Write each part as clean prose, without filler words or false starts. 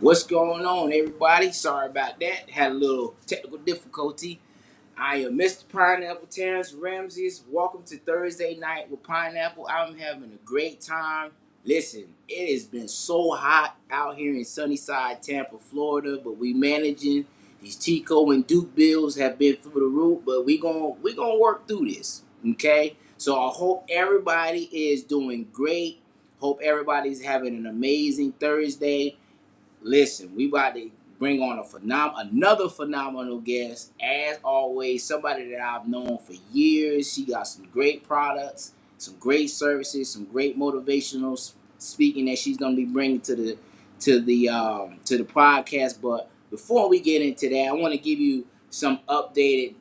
What's going on, everybody? Sorry about that. Had a little technical difficulty. I am Mr. Pineapple Terrence Ramses. Welcome to Thursday Night with Pineapple. I'm having a great time. Listen, it has been so hot out here in Sunnyside, Tampa, Florida, but we managing. These Tico and Duke bills have been through the roof, but we gonna work through this. Okay? So I hope everybody is doing great. Hope everybody's having an amazing Thursday. Listen, we about to bring on another phenomenal guest. As always, somebody that I've known for years. She got some great products, some great services, some great motivational speaking that she's gonna be bringing to the podcast. But before we get into that, I want to give you some updated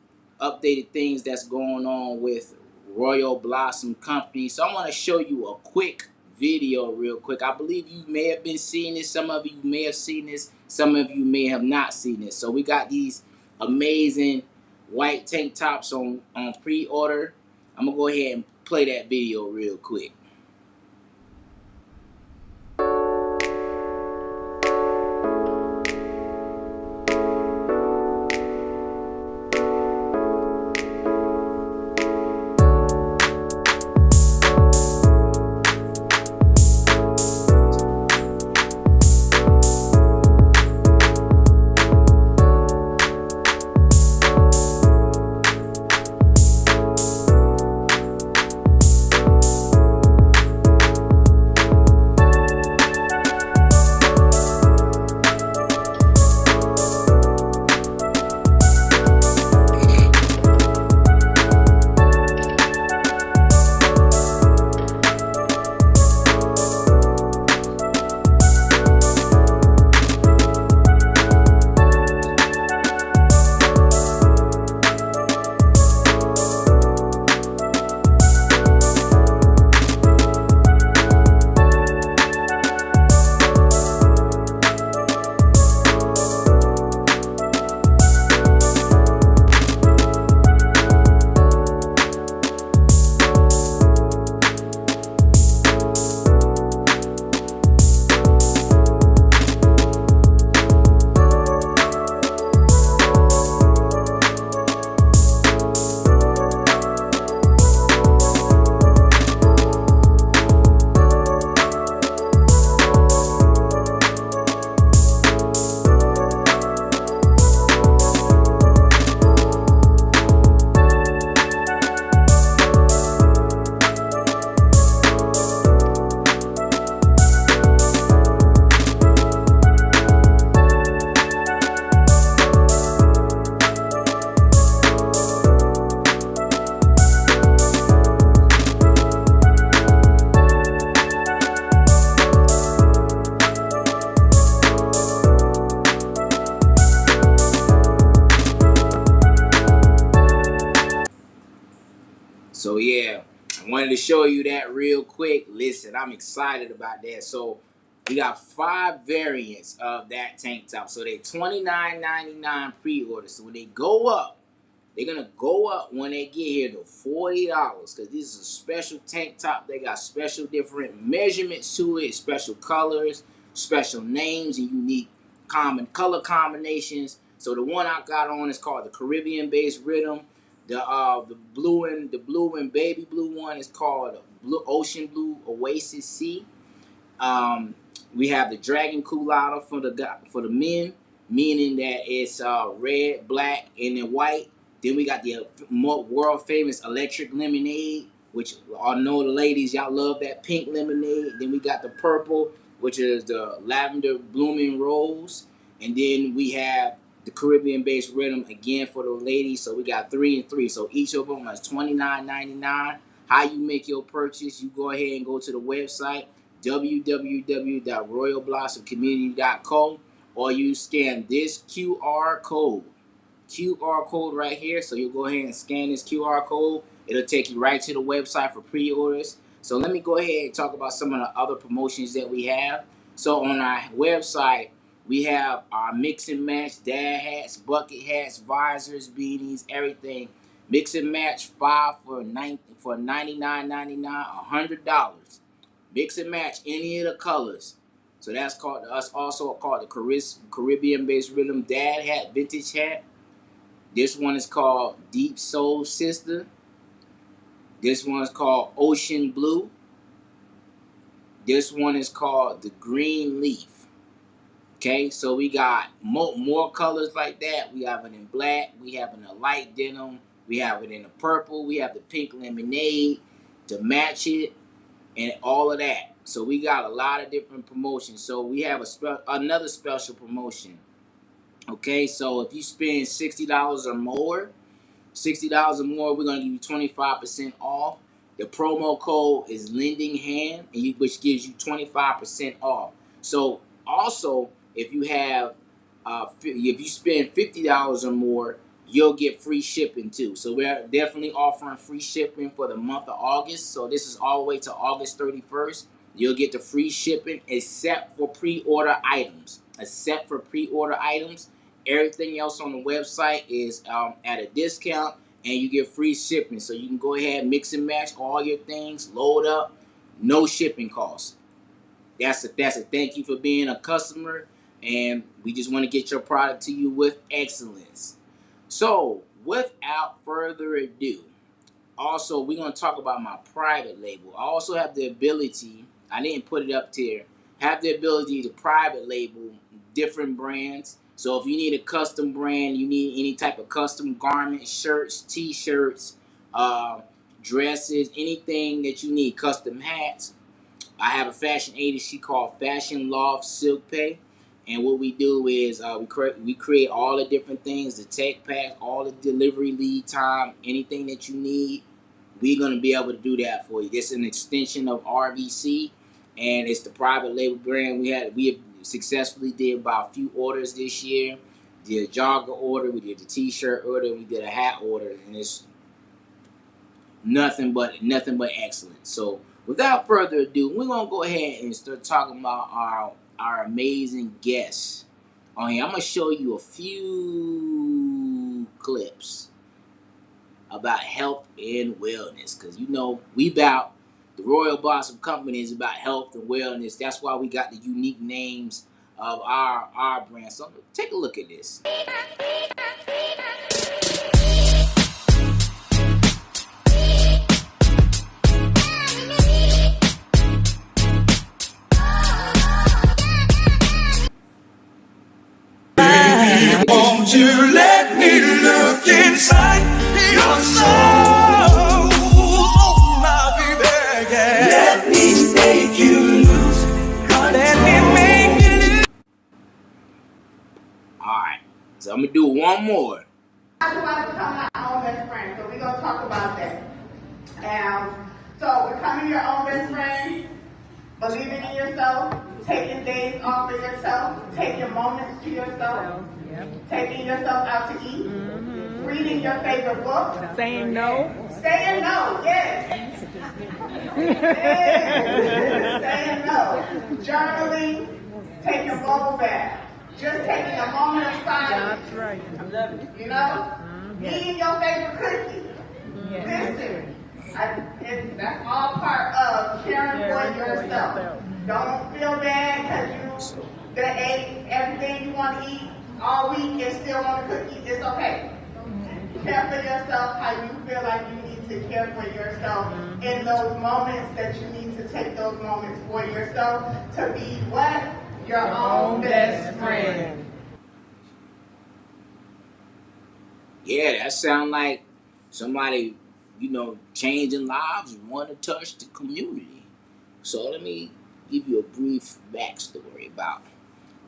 things that's going on with Royal Blossom Company. So I want to show you a quick video real quick. I believe you may have been seeing this. Some of you may have seen this. Some of you may have not seen this. So we got these amazing white tank tops on pre-order. I'm gonna go ahead and play that video real quick. So yeah, I wanted to show you that real quick. Listen, I'm excited about that. So we got 5 variants of that tank top. So they $29.99 pre-order. So when they go up, they're gonna go up when they get here to $40 because this is a special tank top. They got special different measurements to it, special colors, special names, and unique common color combinations. So the one I got on is called the Caribbean-based rhythm. The blue and baby blue one is called Ocean Blue Oasis Sea. Um, we have the Dragon Culotta for the men, meaning that it's red, black, and then white. Then we got the more world famous Electric Lemonade, which I know the ladies y'all love that pink lemonade. Then we got the purple, which is the lavender blooming rose, and then we have the Caribbean-based rhythm again for the ladies. So we got 3 and 3. So each of them is $29.99. How you make your purchase? You go ahead and go to the website www.royalblossomcommunity.co, or you scan this QR code right here. So you'll go ahead and scan this QR code. It'll take you right to the website for pre-orders. So let me go ahead and talk about some of the other promotions that we have. So on our website, we have our mix and match dad hats, bucket hats, visors, beanies, everything. Mix and match 5 for $99.99, $100. Mix and match any of the colors. So that's called us also called the Caribbean-based rhythm dad hat, vintage hat. This one is called Deep Soul Sister. This one is called Ocean Blue. This one is called the Green Leaf. Okay, so we got more colors like that. We have it in black. We have it in a light denim. We have it in the purple. We have the pink lemonade to match it, and all of that. So we got a lot of different promotions. So we have another special promotion. Okay, so if you spend $60 or more, $60 or more, we're gonna give you 25% off. The promo code is Lending Hand, which gives you 25% off. So also, if you have, if you spend $50 or more, you'll get free shipping too. So we're definitely offering free shipping for the month of August. So this is all the way to August 31st. You'll get the free shipping except for pre-order items. Except for pre-order items. Everything else on the website is at a discount, and you get free shipping. So you can go ahead, mix and match all your things, load up, no shipping costs. That's a thank you for being a customer, and we just want to get your product to you with excellence. So without further ado, also we're going to talk about my private label. I also have the ability, I didn't put it up here, have the ability to private label different brands. So if you need a custom brand, you need any type of custom garment, shirts, t-shirts, dresses, anything that you need, custom hats. I have a fashion agency called Fashion Loft Silk Pay. And what we do is we create all the different things, the tech pack, all the delivery lead time, anything that you need. We're going to be able to do that for you. This is an extension of RVC, and it's the private label brand. We have successfully did about a few orders this year. Did a jogger order, we did the t-shirt order, we did a hat order, and it's nothing but excellent. So without further ado, we're gonna go ahead and start talking about our amazing guests on here. I'm gonna show you a few clips about health and wellness, because you know the Royal Blossom Company is about health and wellness. That's why we got the unique names of our brand. So take a look at this. Won't you let me look inside your soul, my baby? Yeah. Let me make you lose control. Let me make you lose. Alright, so I'm gonna do one more. I want to become my own best friend, so we're gonna talk about that. So becoming your own best friend, believing in yourself, taking days off for yourself, taking moments to yourself, taking yourself out to eat, reading your favorite book, saying no, saying no, yes, saying no, journaling, taking a bubble bath, just taking a moment of silence. that's right. I love it. You know, eating your favorite cookie. Listen. That's all part of caring for yourself. Don't feel bad because you ate everything you want to eat all week and still want a cookie. It's okay. Care for yourself how you feel like you need to care for yourself in those moments that you need to take those moments for yourself to be what? Your own best friend. Yeah, that sound like somebody, changing lives and want to touch the community. So let me give you a brief backstory about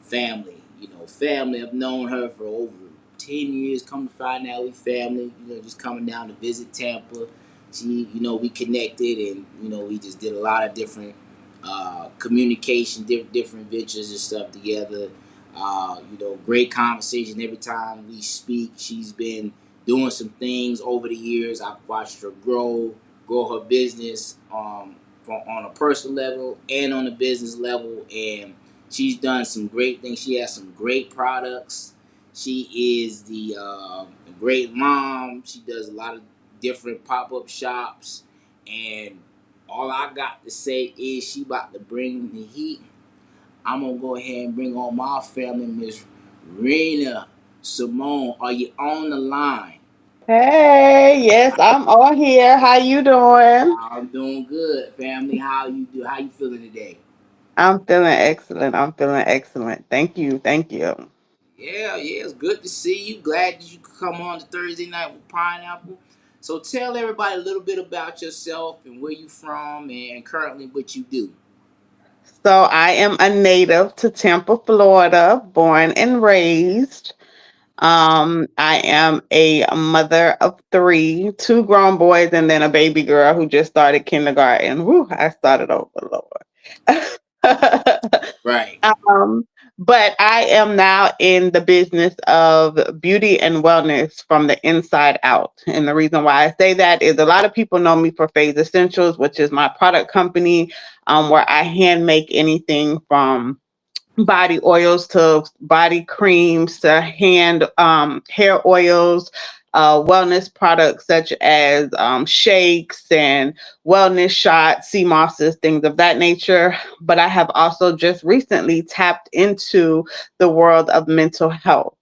family. Family, I've known her for over 10 years. Come to find out we family, just coming down to visit Tampa. She, we connected, and, we just did a lot of different communication, different ventures and stuff together. Great conversation every time we speak. She's been doing some things over the years. I've watched her grow her business on a personal level and on a business level, and she's done some great things. She has some great products. She is the great mom. She does a lot of different pop-up shops, and all I got to say is she about to bring the heat. I'm gonna go ahead and bring on my family, Miss Rena. Simone, are you on the line? Hey, yes, I'm on here. How you doing? I'm doing good, family. How you do? How you feeling today? I'm feeling excellent. I'm feeling excellent. Thank you. Thank you. Yeah, yeah, it's good to see you. Glad that you could come on to Thursday night with Pineapple. So tell everybody a little bit about yourself and where you from and currently what you do. So I am a native to Tampa, Florida, born and raised. I am a mother of three, two grown boys, and then a baby girl who just started kindergarten. Woo, I started over, Lord. Right. Um, but I am now in the business of beauty and wellness from the inside out. And the reason why I say that is a lot of people know me for Phase Essentials, which is my product company, where I hand make anything from body oils to body creams to hair oils, wellness products such as shakes and wellness shots, sea mosses, things of that nature. But I have also just recently tapped into the world of mental health.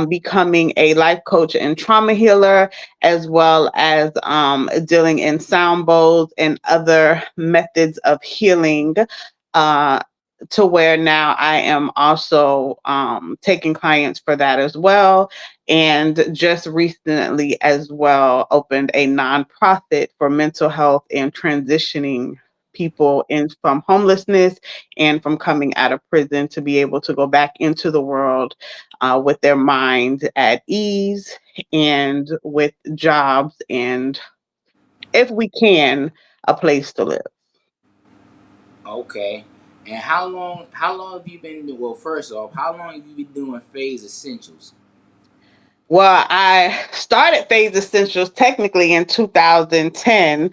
Becoming a life coach and trauma healer, as well as dealing in sound bowls and other methods of healing, uh, to where now I am also taking clients for that as well. And just recently, as well, opened a nonprofit for mental health and transitioning people in from homelessness and from coming out of prison to be able to go back into the world with their minds at ease and with jobs and, if we can, a place to live. Okay. And how long have you been well, first off, how long have you been doing Phase Essentials? Well, I started Phase Essentials technically in 2010,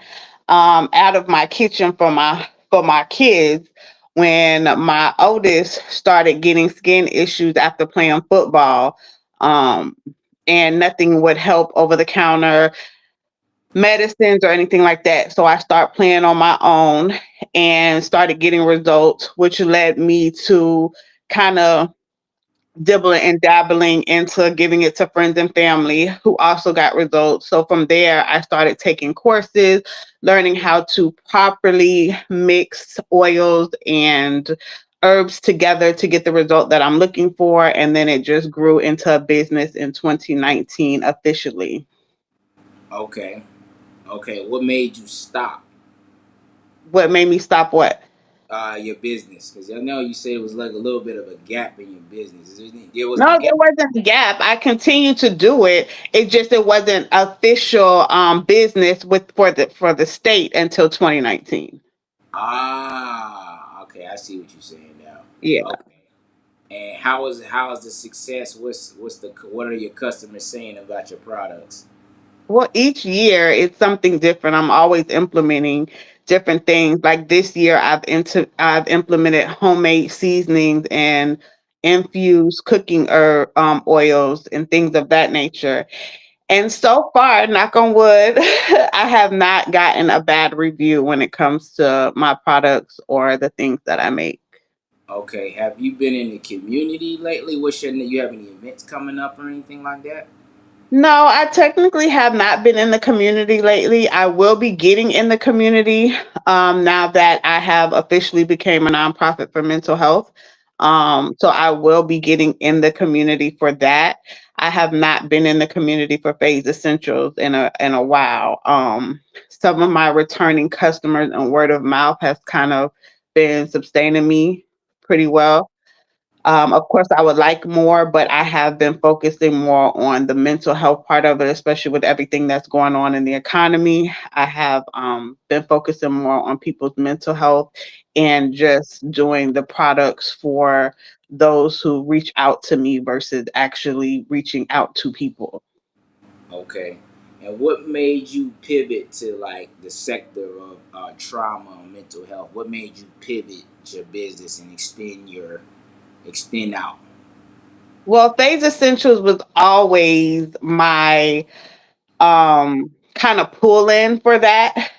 out of my kitchen for my kids when my oldest started getting skin issues after playing football. Um, and nothing would help over the counter medicines or anything like that. So I started playing on my own and started getting results, which led me to kind of dibbling and dabbling into giving it to friends and family who also got results. So from there, I started taking courses, learning how to properly mix oils and herbs together to get the result that I'm looking for. And then it just grew into a business in 2019 officially. Okay. Okay. What made you stop What made me stop what? your business? Because I know you said it was like a little bit of a gap in your business. There wasn't a No, gap. there wasn't a gap. I continued to do it. It wasn't official business with for the state until 2019. Ah, okay. I see what you're saying now. Yeah. Okay. And how is the success? What are your customers saying about your products? Well, each year it's something different. I'm always implementing different things. Like this year, I've implemented homemade seasonings and infused cooking oils and things of that nature. And so far, knock on wood, I have not gotten a bad review when it comes to my products or the things that I make. Okay. Have you been in the community lately? You have any events coming up or anything like that? No, I technically have not been in the community lately. I will be getting in the community now that I have officially became a nonprofit for mental health. So I will be getting in the community for that. I have not been in the community for Phase Essentials in a while. Some of my returning customers and word of mouth has kind of been sustaining me pretty well. Of course, I would like more, but I have been focusing more on the mental health part of it, especially with everything that's going on in the economy. I have been focusing more on people's mental health and just doing the products for those who reach out to me versus actually reaching out to people. Okay. And what made you pivot to like the sector of trauma and mental health? What made you pivot your business and extend out? Well, Phase Essentials was always my kind of pull in for that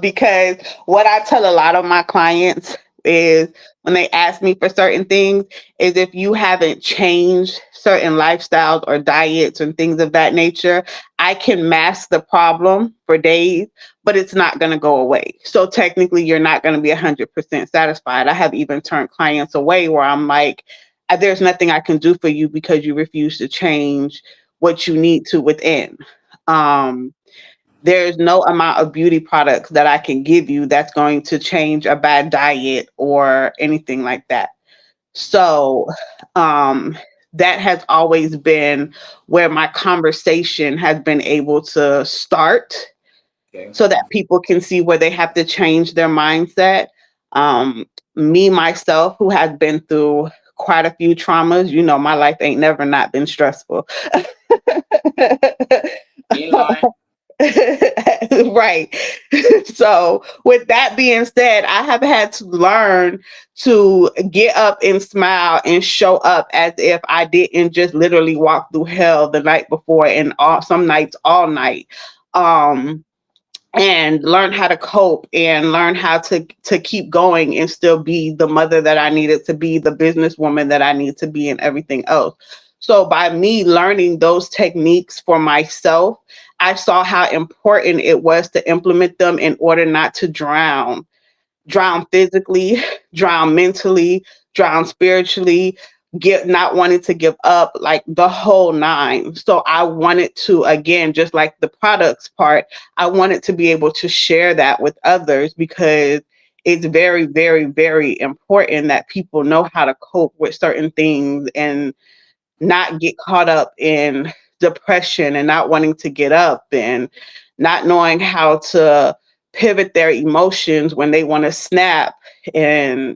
because what I tell a lot of my clients is when they ask me for certain things is if you haven't changed certain lifestyles or diets and things of that nature, I can mask the problem for days, but it's not going to go away. So technically, you're not going to be 100% satisfied. I have even turned clients away where I'm like, there's nothing I can do for you because you refuse to change what you need to within. Um, there's no amount of beauty products that I can give you that's going to change a bad diet or anything like that. So, um, that has always been where my conversation has been able to start Okay. so that people can see where they have to change their mindset. Um, Me, myself, who has been through quite a few traumas, my life ain't never not been stressful. You ain't lying. Right. So, with that being said, I have had to learn to get up and smile and show up as if I didn't just literally walk through hell the night before and some nights all night. Um, and learn how to cope and learn how to keep going and still be the mother that I needed to be, the businesswoman that I need to be, and everything else. So by me learning those techniques for myself, I saw how important it was to implement them in order not to drown physically, drown mentally, drown spiritually, get not wanting to give up, like the whole nine. So I wanted to, again, just like the products part, I wanted to be able to share that with others because it's very, very, very important that people know how to cope with certain things and not get caught up in depression and not wanting to get up and not knowing how to pivot their emotions when they want to snap and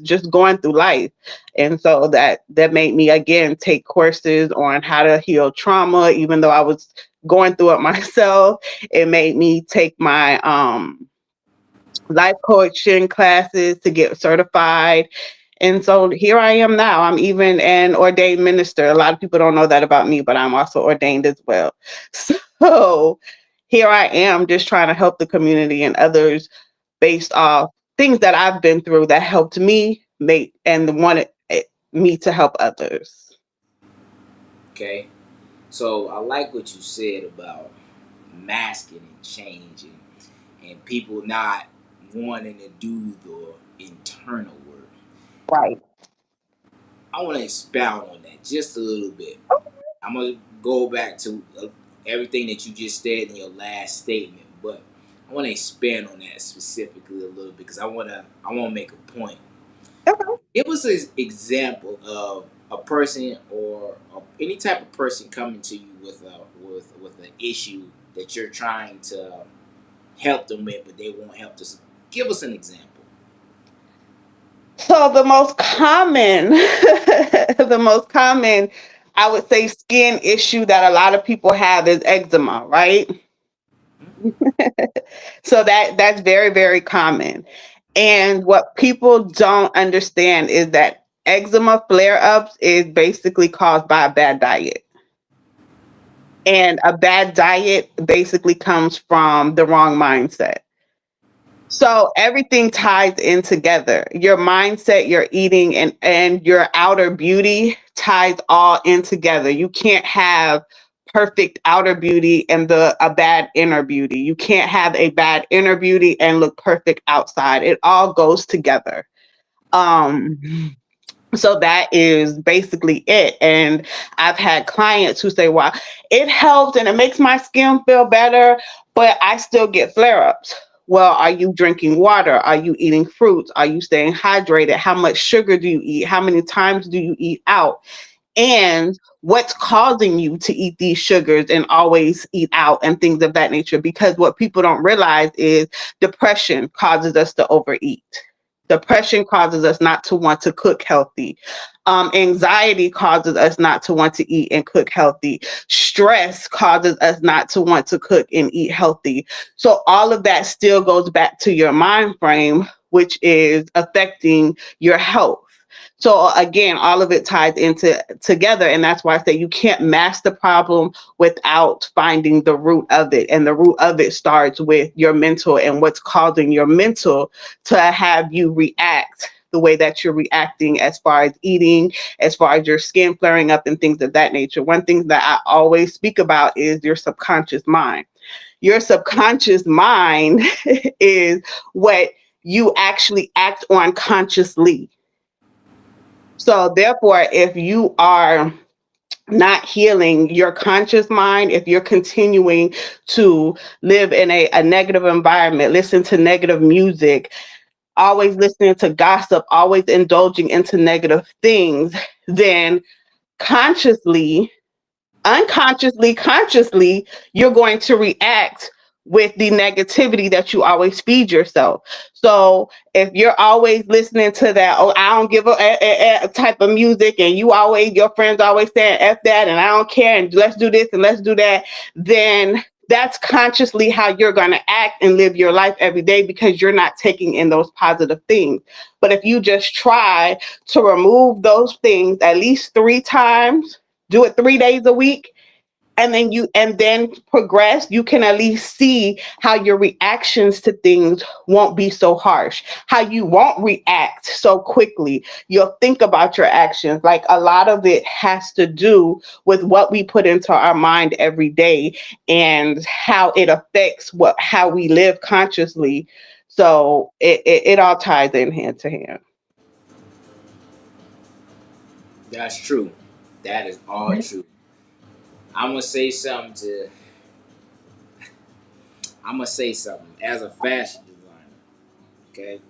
just going through life. And so that made me again take courses on how to heal trauma even though I was going through it myself. It made me take my life coaching classes to get certified. And so here I am now. I'm even an ordained minister. A lot of people don't know that about me, but I'm also ordained as well. So here I am just trying to help the community and others based off things that I've been through that helped me make and wanted me to help others. Okay. So I like what you said about masking and changing and people not wanting to do the internal work. Right. I want to expound on that just a little bit. I'm going to go back to everything that you just said in your last statement, but I want to expand on that specifically a little bit because I want to make a point. Okay. It was an example of a person or any type of person coming to you with an issue that you're trying to help them with, but they won't help us. Give us an example. So the most common, the most common, I would say, skin issue that a lot of people have is eczema, right? So that's very, very common. And what people don't understand is that eczema flare-ups is basically caused by a bad diet. And a bad diet basically comes from the wrong mindset. So everything ties in together. Your mindset, your eating, and your outer beauty ties all in together. You can't have perfect outer beauty and the a bad inner beauty. You can't have a bad inner beauty and look perfect outside. It all goes together. Um so that is basically it. And I've had clients who say, well, it helps and it makes my skin feel better, but I still get flare ups. Well, are you drinking water? Are you eating fruits? Are you staying hydrated? How much sugar do you eat? How many times do you eat out? And what's causing you to eat these sugars and always eat out and things of that nature? Because what people don't realize is depression causes us to overeat. Depression causes us not to want to cook healthy. Anxiety causes us not to want to eat and cook healthy. Stress causes us not to want to cook and eat healthy. So all of that still goes back to your mind frame, which is affecting your health. So again, all of it ties into together, and that's why I say you can't mask the problem without finding the root of it. And the root of it starts with your mental and what's causing your mental to have you react the way that you're reacting as far as eating, as far as your skin flaring up and things of that nature. One thing that I always speak about is your subconscious mind. Your subconscious mind is what you actually act on consciously. So, therefore, if you are not healing your conscious mind, if you're continuing to live in a negative environment, listen to negative music, always listening to gossip, always indulging into negative things, then consciously, unconsciously, consciously, you're going to react with the negativity that you always feed yourself. So if you're always listening to that, oh, I don't give a type of music, and you always, your friends always saying F that, and I don't care, and let's do this and let's do that, then that's consciously how you're going to act and live your life every day because you're not taking in those positive things. But if you just try to remove those things at least 3 times, do it 3 days a week, and then progress, you can at least see how your reactions to things won't be so harsh, how you won't react so quickly. You'll think about your actions. Like, a lot of it has to do with what we put into our mind every day and how it affects what how we live consciously. So it all ties in hand to hand. That's true. That is all true. I'm gonna say something to. I'm gonna say something as a fashion designer. Okay,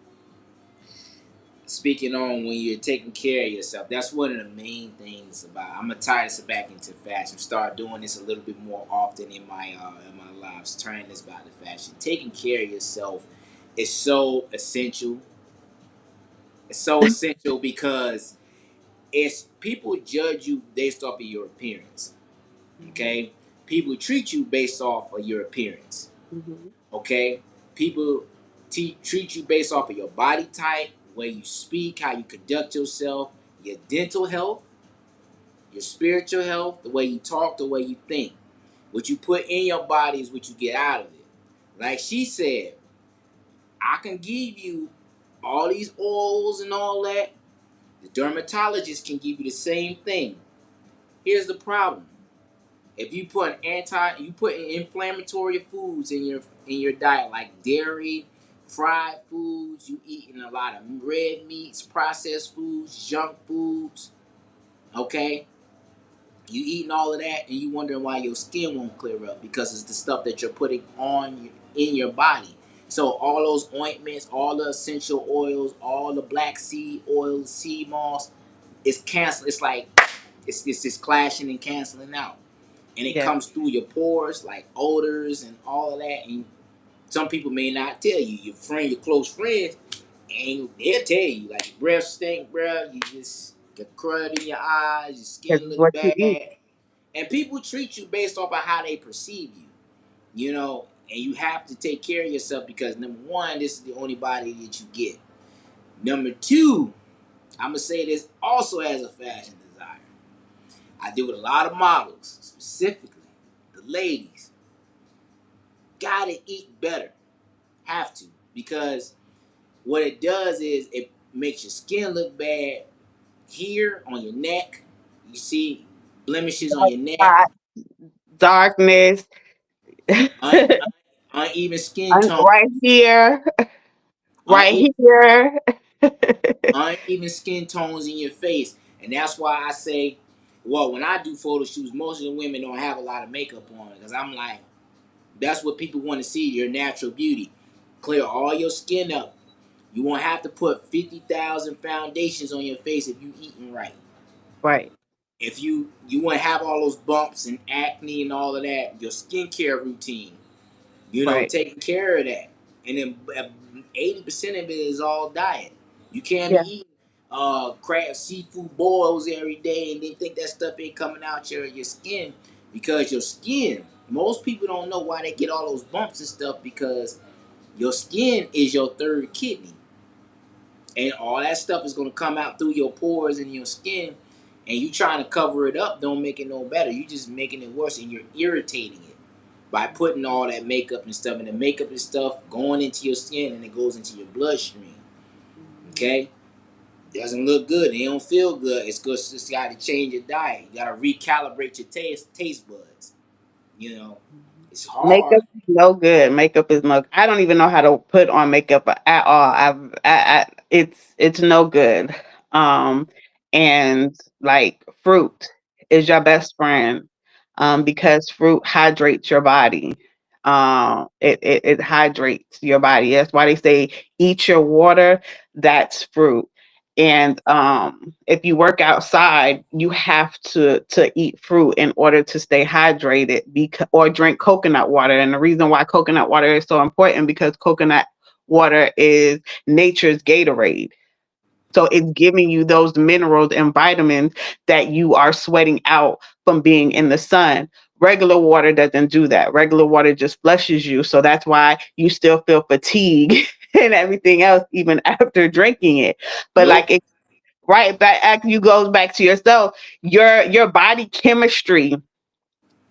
speaking on when you're taking care of yourself. That's one of the main things about. I'm gonna tie this back into fashion. Start doing this a little bit more often in my lives. Turning this back to fashion. Taking care of yourself is so essential. It's so essential because it's people judge you based off of your appearance. Okay, people treat you based off of your appearance. Mhm. Okay, people treat you based off of your body type, the way you speak, how you conduct yourself, your dental health, your spiritual health, the way you talk, the way you think. What you put in your body is what you get out of it. Like she said, I can give you all these oils and all that. The dermatologist can give you the same thing. Here's the problem. If you put inflammatory foods in your diet like dairy, fried foods, you eating a lot of red meats, processed foods, junk foods, okay? You eating all of that and you wondering why your skin won't clear up because it's the stuff that you're putting on in your body. So all those ointments, all the essential oils, all the black seed oil, sea moss, it's cancel. It's like it's just clashing and canceling out, and it Yeah. comes through your pores like odors and all of that. And some people may not tell you. Your close friends, and they'll tell you like your breath stink, bro. You just get crud in your eyes, your Because skin it's look what you bad, eat. and people treat you based off of how they perceive you. You know, and you have to take care of yourself because number one, this is the only body that you get. Number two, I'm gonna say this also as a fashion designer. I deal with a lot of models, specifically the ladies. Gotta eat better. Have to. Because what it does is it makes your skin look bad here on your neck. You see blemishes on your neck, Hot, darkness, un- uneven skin tone, right here, right uneven, here. uneven skin tones in your face. And that's why I say, well, when I do photo shoots, most of the women don't have a lot of makeup on because I'm like, that's what people want to see, your natural beauty. Clear all your skin up. You won't have to put 50,000 foundations on your face if you eating right. Right, If you won't have all those bumps and acne and all of that, your skincare routine, right. taking care of that. And then 80% of it is all diet. You can't be Yeah, eating crab seafood boils every day and then think that stuff ain't coming out your skin because your skin, most people don't know why they get all those bumps and stuff because your skin is your third kidney. and all that stuff is gonna come out through your pores and your skin, and you trying to cover it up don't make it no better. You just making it worse, and you're irritating it by putting all that makeup and stuff, and the makeup and stuff going into your skin, and it goes into your bloodstream. Okay, doesn't look good. It don't feel good. It's because you got to change your diet. You got to recalibrate your taste buds. You know, it's Makeup hard. is no good. Makeup is no. I don't even know how to put on makeup at all. It's no good. Um, and like fruit is your best friend, because fruit hydrates your body. It hydrates your body. That's why they say eat your water. That's fruit. And if you work outside, you have to eat fruit in order to stay hydrated, or drink coconut water. And the reason why coconut water is so important, because coconut water is nature's Gatorade. So it's giving you those minerals and vitamins that you are sweating out from being in the sun. Regular water doesn't do that. Regular water just flushes you. So that's why you still feel fatigue and everything else even after drinking it. But Nope. like it, right back after you goes back to yourself, your body chemistry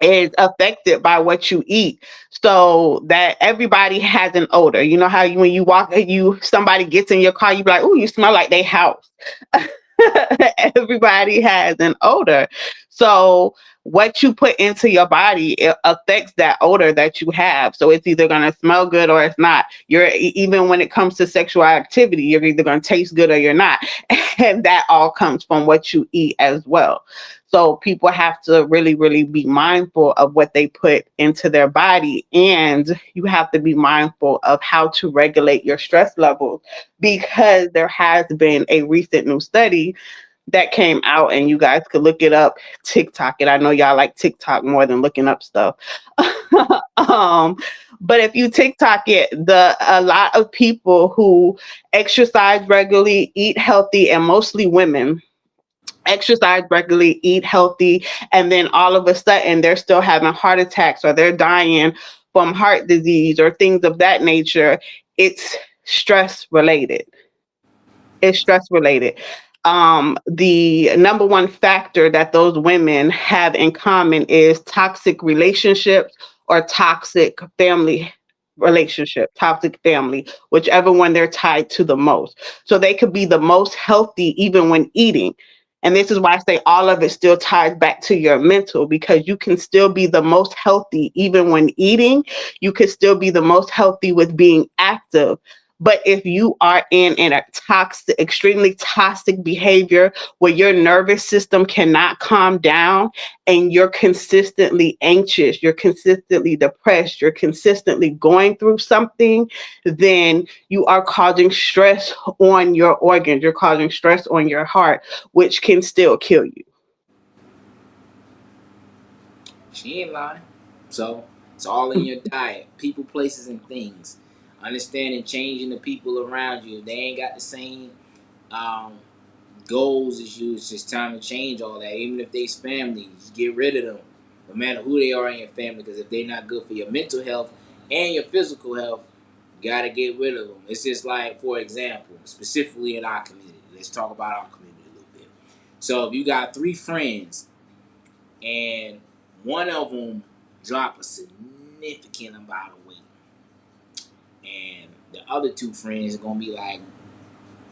is affected by what you eat. So that everybody has an odor. You know how when you walk, somebody gets in your car, you be like, "Oh, you smell like they house." Everybody has an odor. So what you put into your body, it affects that odor that you have. So it's either going to smell good or it's not. Even when it comes to sexual activity, you're either going to taste good or you're not. And that all comes from what you eat as well. So people have to really, really be mindful of what they put into their body. And you have to be mindful of how to regulate your stress levels, because there has been a recent new study that came out, and you guys could look it up, TikTok it. I know y'all like TikTok more than looking up stuff. um, but if you TikTok it, a lot of people who exercise regularly, eat healthy, and mostly women exercise regularly, eat healthy, and then all of a sudden they're still having heart attacks, or they're dying from heart disease or things of that nature. It's stress related. It's stress related. The number one factor that those women have in common is toxic relationships or toxic family toxic family, whichever one they're tied to the most. So they could be the most healthy even when eating. And this is why I say all of it still ties back to your mental, because you can still be the most healthy even when eating. You could still be the most healthy with being active. But if you are in a toxic, extremely toxic behavior where your nervous system cannot calm down, and you're consistently anxious, you're consistently depressed, you're consistently going through something, then you are causing stress on your organs, you're causing stress on your heart, which can still kill you. She ain't lying. So it's all in your diet, people, places, and things. Understanding changing the people around you. If they ain't got the same um, goals as you, it's just time to change all that. Even if they's family, just get rid of them. No matter who they are in your family, because if they're not good for your mental health and your physical health, you gotta get rid of them. It's just like, for example, specifically in our community. Let's talk about our community a little bit. So if you got three friends and one of them drop a significant amount of weight, and the other two friends are gonna be like,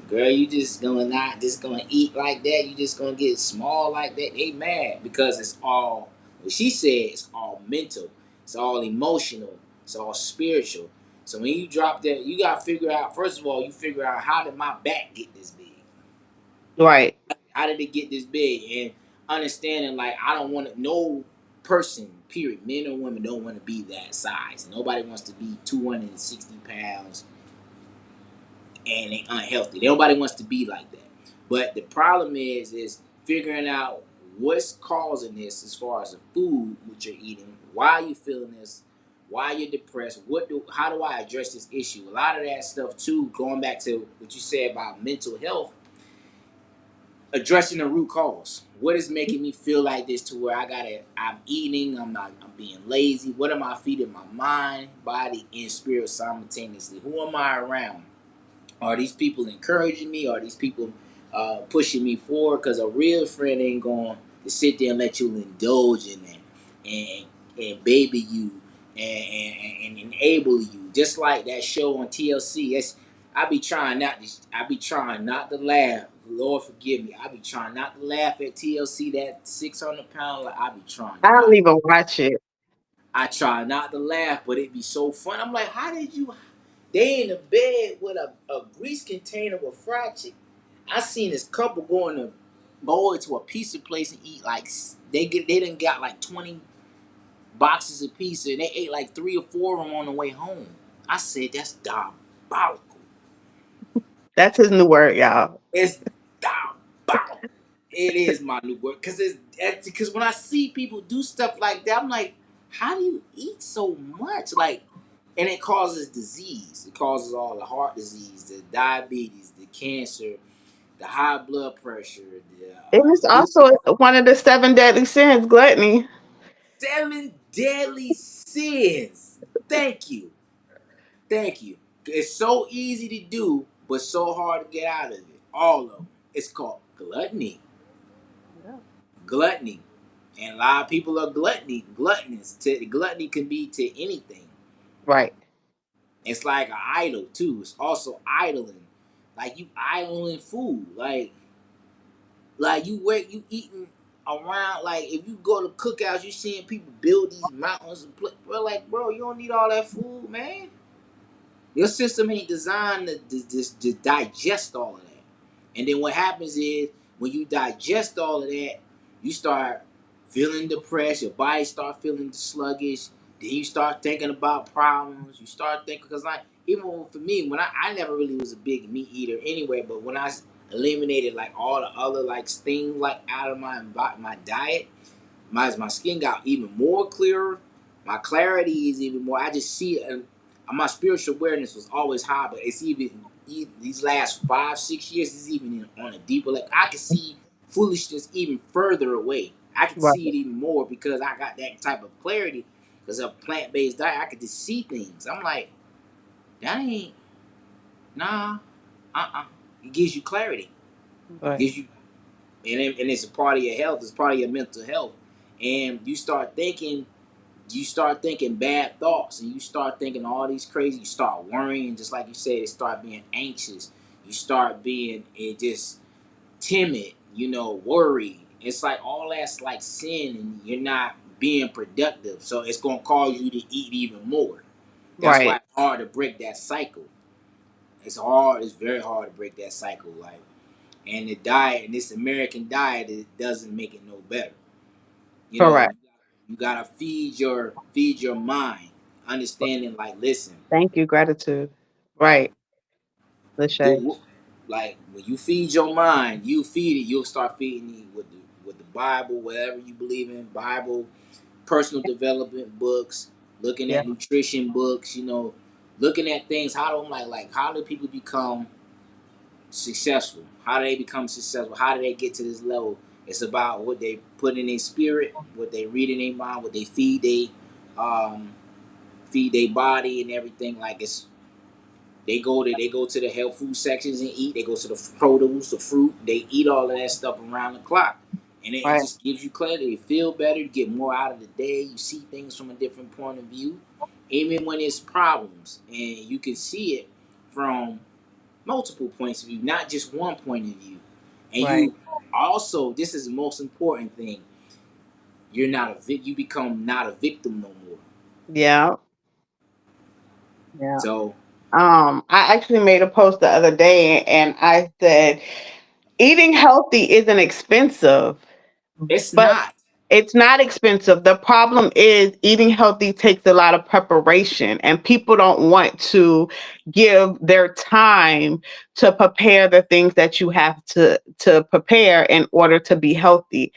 "Girl, you just gonna not just gonna eat like that. You just gonna get small like that." They mad because it's all what she said. It's all mental. It's all emotional. It's all spiritual. So when you drop that, you gotta figure out. First of all, you figure out, how did my back get this big? Right. How did it get this big? And understanding, like, I don't want to. No person, period, men or women, don't want to be that size. Nobody wants to be 260 pounds and they unhealthy. Nobody wants to be like that. But the problem is figuring out what's causing this as far as the food which you're eating, why you feeling this, why you're depressed, how do I address this issue? A lot of that stuff too, going back to what you said about mental health, addressing the root cause. What is making me feel like this to where I'm eating, I'm being lazy. What am I feeding my mind, body, and spirit simultaneously? Who am I around? Are these people encouraging me? Are these people pushing me forward? Because a real friend ain't going to sit there and let you indulge in that and baby you and enable you. Just like that show on TLC. I be trying not to laugh. Lord forgive me. I be trying not to laugh at TLC. That 600 pound. Like I be trying I don't not. even watch it. I try not to laugh, but it be so fun. I'm like, how did you? They in the bed with a grease container with fried chicken. I seen this couple go into a pizza place and eat like they done got like 20 boxes of pizza and they ate like 3 or 4 of them on the way home. I said that's diabolical. That's his new word, y'all. It's diabolical. It is my new word because when I see people do stuff like that, I'm like, how do you eat so much? Like, and it causes disease. It causes all the heart disease, the diabetes, the cancer, the high blood pressure, the And it's lupus. also one of the seven deadly sins, gluttony. 7 deadly sins. Thank you, thank you. It's so easy to do, but so hard to get out of it. All of them. It's called gluttony. Yeah. Gluttony. And a lot of people are gluttonous. Gluttony can be to anything. Right. It's like an idol too. It's also idling. Like you idling food. Like you eating around. Like if you go to cookouts, you seeing people build these mountains and bro. Like bro, you don't need all that food, man. Your system ain't designed to digest all of that. And then what happens is when you digest all of that, you start feeling depressed. Your body start feeling sluggish. Then you start thinking about problems. You start thinking because like even for me, when I never really was a big meat eater anyway, but when I eliminated like all the other like things like out of my diet, my skin got even more clearer. My clarity is even more. I just see it, and my spiritual awareness was always high, but it's these last 5 6 years is even on a deeper level. I can see foolishness even further away. I can Right. see it even more because I got that type of clarity. Because of plant based diet, I could just see things. I'm like, that ain't nah, It gives you clarity. It Right. gives you and it's a part of your health. It's part of your mental health, and you start thinking bad thoughts and you start thinking all these crazy, you start worrying, just like you said, you start being anxious, you start being just timid, worried. It's like all that's like sin and you're not being productive. So it's gonna cause you to eat even more. That's why Right. it's hard to break that cycle. It's very hard to break that cycle. Like and the diet and this American diet it doesn't make it no better. You know, Correct. you gotta feed your mind, understanding like listen, Thank you. Gratitude. Right. Lachey. do like when you feed your mind, you feed it. You'll start feeding it with the Bible, whatever you believe in, Bible, personal development books, looking Yeah. at nutrition books. Looking at things. How do people become successful? How do they become successful? How do they get to this level? It's about what they put in their spirit, what they read in their mind, what they um, feed their body and everything. Like they go to the health food sections and eat. They go to the produce, the fruit. They eat all of that stuff around the clock, and it Right. just gives you clarity. You feel better. You get more out of the day. You see things from a different point of view, even when it's problems, and you can see it from multiple points of view, not just one point of view. And Right. you also, this is the most important thing. You become not a victim no more. Yeah. Yeah. So I actually made a post the other day and I said eating healthy isn't expensive, it's but not. it's not expensive. The problem is eating healthy takes a lot of preparation, and people don't want to give their time to prepare the things that you have to prepare in order to be healthy.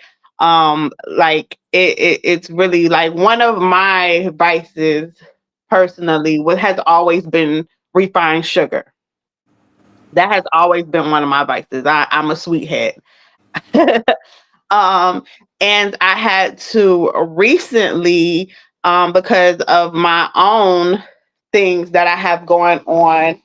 Like it's really like one of my vices personally what has always been refined sugar. That has always been one of my vices. I'm a sweethead. um, and I had to recently, because of my own things that I have going on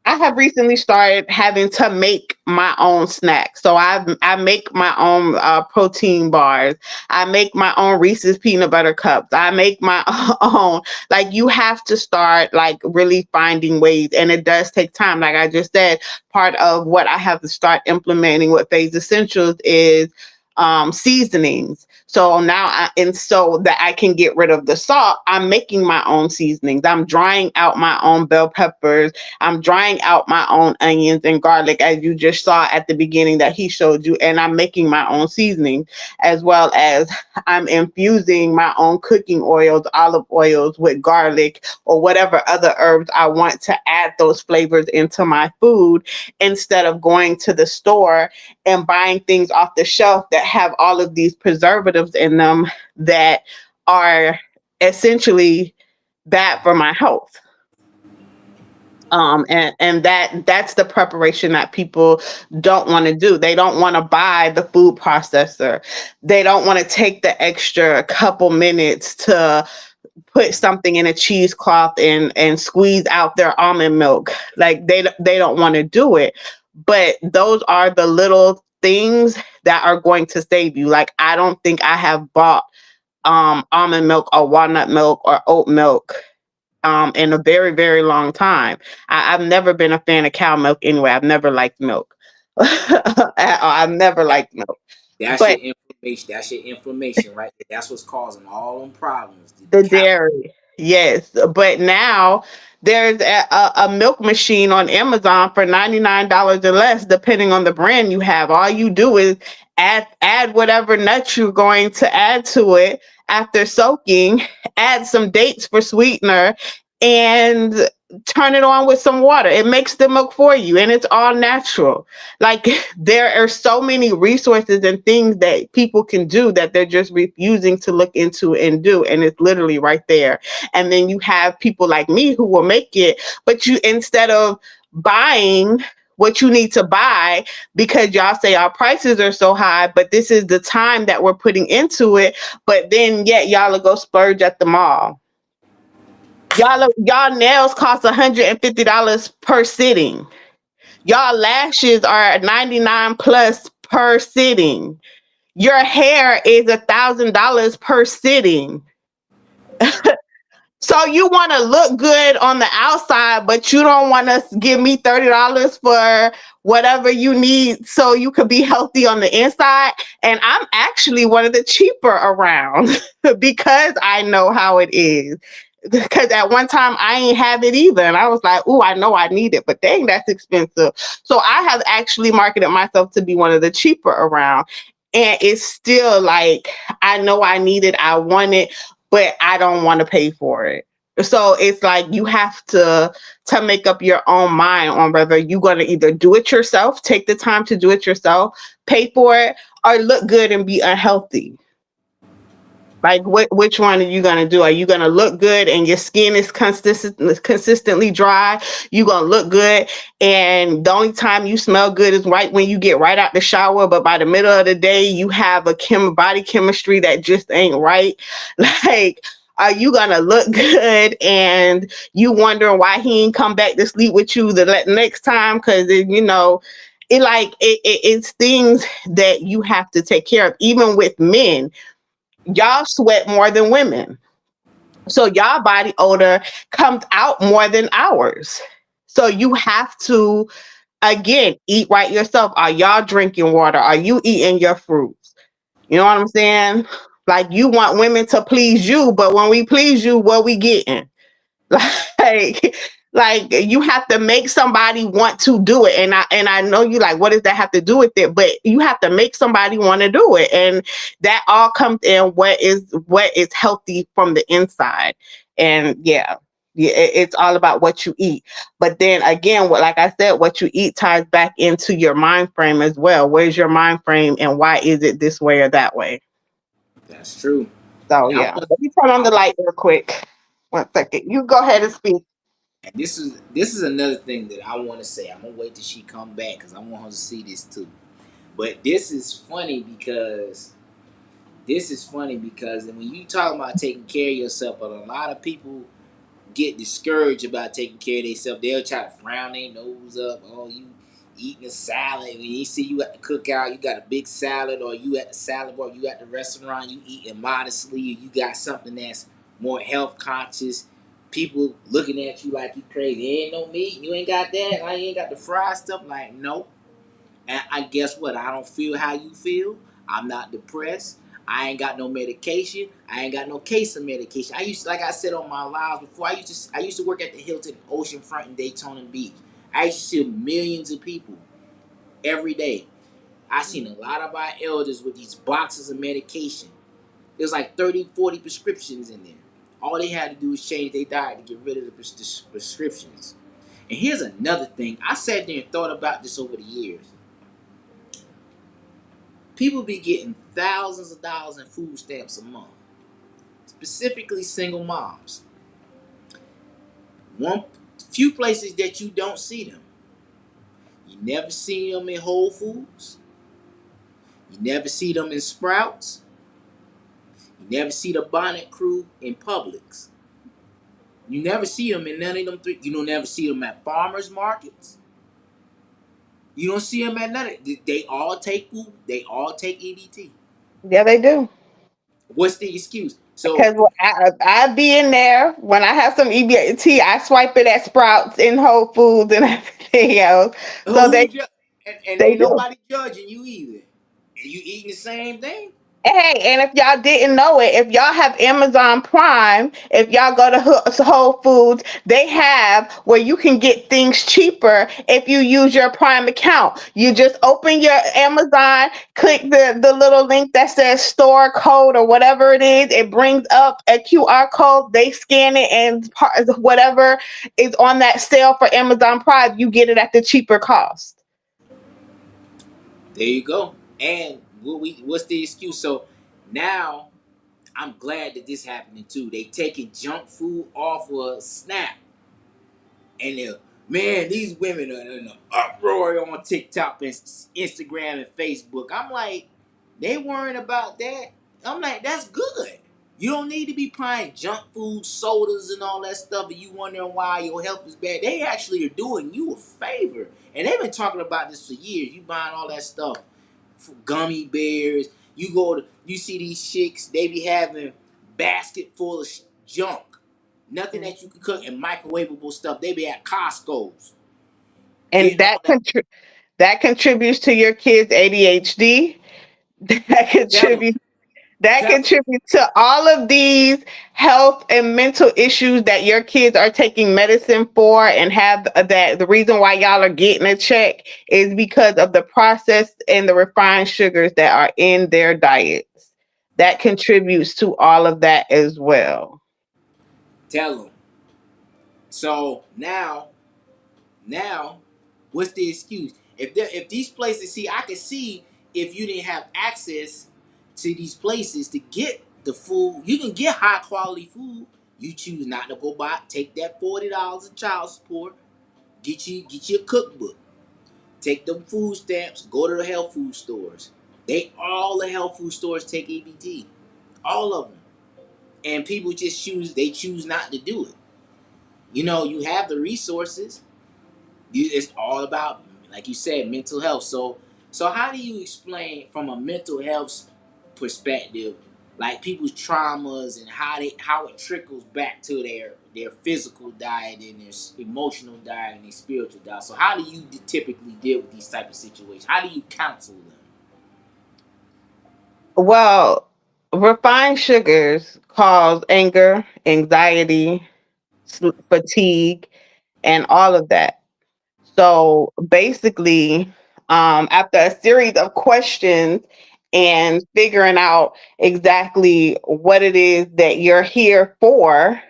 I have recently started having to make my own snacks. So I make my own protein bars. I make my own Reese's peanut butter cups. I make my own. Like you have to start like really finding ways, and it does take time. Like I just said, part of what I have to start implementing with Phase Essentials is seasonings. So now, and so that I can get rid of the salt, I'm making my own seasonings. I'm drying out my own bell peppers. I'm drying out my own onions and garlic, as you just saw at the beginning that he showed you. And I'm making my own seasoning, as well as I'm infusing my own cooking oils, olive oils with garlic or whatever other herbs I want to add those flavors into my food, instead of going to the store and buying things off the shelf that have all of these preservatives in them that are essentially bad for my health. And that's the preparation that people don't want to do. They don't want to buy the food processor. They don't want to take the extra couple minutes to put something in a cheesecloth and squeeze out their almond milk. Like they don't want to do it. But those are the little things that are going to save you. Like I don't think I have bought almond milk or walnut milk or oat milk in a very, very long time. I've never been a fan of cow milk anyway. I've never liked milk. I've never liked milk. That's But your inflammation. That's your inflammation, right? That's what's causing all them problems. The the cow. dairy, yes. But now there's a milk machine on Amazon for $99 or less, depending on the brand you have. All you do is add whatever nuts you're going to add to it after soaking, add some dates for sweetener, and turn it on with some water. It makes the milk for you, and it's all natural. Like there are so many resources and things that people can do that they're just refusing to look into and do, and it's literally right there. And then you have people like me who will make it, but you, instead of buying what you need to buy because y'all say our prices are so high, but this is the time that we're putting into it, but then yet y'all will go splurge at the mall. Y'all nails cost $150 per sitting. Y'all lashes are 99 plus per sitting. Your hair is $1,000 per sitting. So you want to look good on the outside, but you don't want to give me $30 for whatever you need so you could be healthy on the inside. And I'm actually one of the cheaper around because I know how it is. Because at one time I ain't have it either, and I was like, "Ooh, I know I need it, but dang, that's expensive." So I have actually marketed myself to be one of the cheaper around, and it's still like I know I need it, I want it, but I don't want to pay for it. So it's like you have to make up your own mind on whether you're going to either do it yourself, take the time to do it yourself, pay for it, or look good and be unhealthy. Like which one are you gonna do? Are you gonna look good and your skin is consistently dry? You gonna look good, and the only time you smell good is right when you get right out the shower. But by the middle of the day, you have a body chemistry that just ain't right. Like, are you gonna look good and you wondering why he ain't come back to sleep with you the next time? Because it's things that you have to take care of. Even with men, y'all sweat more than women. So y'all body odor comes out more than ours. So you have to again eat right yourself. Are y'all drinking water? Are you eating your fruits? You know what I'm saying? Like you want women to please you, but when we please you, what we getting? like like you have to make somebody want to do it, and I know you like, what does that have to do with it? But you have to make somebody want to do it, and that all comes in what is healthy from the inside. And yeah, it's all about what you eat. But then again, what, like I said, what you eat ties back into your mind frame as well. Where's your mind frame, and why is it this way or that way? That's true. So And yeah, let me turn on I the want, light real quick. 1 second, you go ahead and speak. and this is another thing that I want to say. I'm gonna wait till she come back because I want her to see this too. But this is funny because when you talk about taking care of yourself, but a lot of people get discouraged about taking care of themselves. They'll try to frown their nose up. Oh, you eating a salad. When you see you at the cookout, you got a big salad, or you at the salad bar, you at the restaurant, you eating modestly, or you got something that's more health conscious. People looking at you like you crazy. Ain't no meat. You ain't got that. I ain't got the fried stuff. Like, no. And I guess what? I don't feel how you feel. I'm not depressed. I ain't got no medication. I ain't got no case of medication. I used to, like I said on my lives before, I used to work at the Hilton Oceanfront in Daytona Beach. I used to see millions of people every day. I seen a lot of our elders with these boxes of medication. There's like 30, 40 prescriptions in there. All they had to do was change their diet to get rid of the prescriptions. And here's another thing. I sat there and thought about this over the years. People be getting thousands of dollars in food stamps a month, specifically single moms. One few places that you don't see them. You never see them in Whole Foods. You never see them in Sprouts. You never see the Bonnet Crew in Publix. You never see them in none of them three. You don't never see them at farmers markets. You don't see them at none of. They all take food. They all take EBT. Yeah, they do. What's the excuse? So, Because I be in there when I have some EBT, I swipe it at Sprouts and Whole Foods and everything else. So who ju- and they ain't do. nobody judging you either. You eating the same thing? Hey, and if y'all didn't know it, if y'all have Amazon Prime, if y'all go to Whole Foods, they have where you can get things cheaper if you use your Prime account. You just open your Amazon, click the little link that says store code or whatever it is. It brings up a QR code. They scan it, and whatever is on that sale for Amazon Prime, you get it at the cheaper cost. There you go. And what's the excuse? So now I'm glad that this happening too. They taking junk food off of Snap, and they're, man, these women are in an uproar on TikTok and Instagram and Facebook. I'm like, they worrying about that. I'm like, that's good. You don't need to be buying junk food, sodas, and all that stuff, and you wondering why your health is bad. They actually are doing you a favor, and they've been talking about this for years. You buying all that stuff, gummy bears. You see these chicks. They be having basket full of junk, nothing that you can cook, and microwavable stuff. They be at Costco's And getting all that. that contributes to your kids' ADHD. That Tell them, contributes that tell them. contributes to all of these health and mental issues that your kids are taking medicine for, and have that the reason why y'all are getting a check is because of the processed and the refined sugars that are in their diets. That contributes to all of that as well. Tell them. So now, what's the excuse? If these places, see, I can see if you didn't have access to these places to get the food, you can get high quality food. You choose not to go buy, take that $40 in child support, get you a cookbook, take them food stamps, go to the health food stores. All the health food stores take EBT, all of them, and people just choose not to do it. You have the resources. It's all about, like you said, mental health. So how do you explain from a mental health perspective, like people's traumas and how it trickles back to their physical diet and their emotional diet and their spiritual diet? So how do you typically deal with these type of situations? How do you counsel them? Well, refined sugars cause anger, anxiety, fatigue, and all of that. So basically, after a series of questions and figuring out exactly what it is that you're here for,